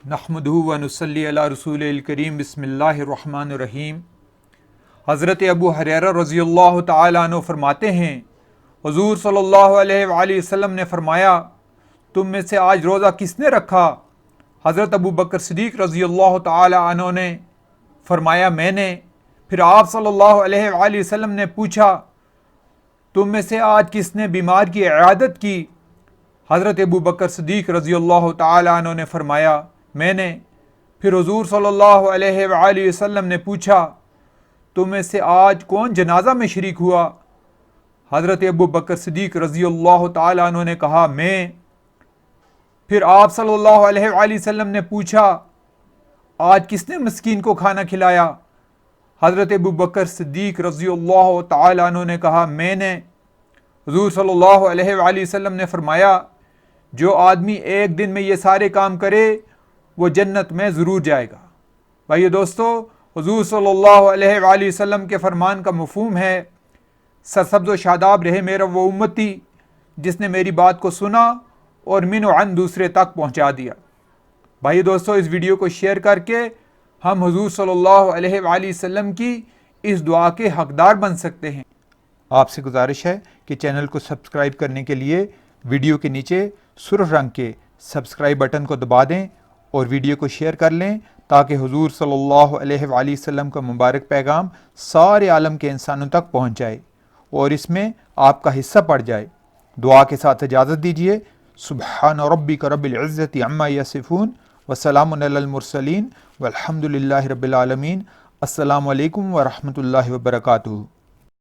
नहमदुहु व नुसल्ली अला रसूलिल करीम बिस्मिल्लाहिर रहमानिर रहीम। हज़रत अबू हुरैरा रज़ियल्लाहु ताला अन्हु फरमाते हैं, हुज़ूर सल्लल्लाहु अलैहि वसल्लम ने फरमाया, तुम में से आज रोज़ा किसने रखा? हज़रत अबू बकर सिद्दीक़ रज़ियल्लाहु ताला अन्हु ने फरमाया, मैंने। फिर आप सल्लल्लाहु अलैहि वसल्लम ने पूछा, तुम में से आज किसने बीमार की इयादत की? हज़रत अबू बकर सिद्दीक़ रज़ियल्लाहु ताला अन्हु ने फरमाया, मैंने। फिर हुज़ूर सल्लल्लाहु अलैहि वसल्लम ने पूछा, तुम में से आज कौन जनाजा में शरीक हुआ? हज़रत अबू बकर सिद्दीक़ रज़ियल्लाहु ताला अन्हु ने कहा, मैं। फिर आप सल्लल्लाहु अलैहि वसल्लम ने पूछा, आज किसने मस्कीन को खाना खिलाया? हज़रत अबू बकर सिद्दीक़ रज़ियल्लाहु ताला अन्हु ने कहा, मैंने। हुज़ूर सल्लल्लाहु अलैहि वसल्लम ने फरमाया, जो आदमी एक दिन में ये सारे काम करे वो जन्नत में ज़रूर जाएगा। भाइयों दोस्तों, हुज़ूर सल्लल्लाहु अलैहि वसल्लम के फरमान का मफ़हूम है, सरसब्ज़ व शादाब रहे मेरा वो उम्मती जिसने मेरी बात को सुना और मिन व अन दूसरे तक पहुँचा दिया। भाइयों दोस्तों, इस वीडियो को शेयर करके हम हुज़ूर सल्लल्लाहु अलैहि वसल्लम की इस दुआ के हकदार बन सकते हैं। आपसे गुजारिश है कि चैनल को सब्सक्राइब करने के लिए वीडियो के नीचे सुर्ख रंग के सब्सक्राइब बटन को दबा दें और वीडियो को शेयर कर लें, ताकि हुज़ूर सल्लल्लाहु अलैहि वसल्लम का मुबारक पैगाम सारे आलम के इंसानों तक पहुँच जाए और इसमें आपका हिस्सा पड़ जाए। दुआ के साथ इजाज़त दीजिए। सुब्हान रब्बिक रब्बिल इज़्ज़ति अम्मा यसिफून व सलामुन अलल मुरसलीन वल्हम्दुलिल्लाहि रब्बिल आलमीन। अस्सलामु अलैकुम व रहमतुल्लाहि व बरकातुहू।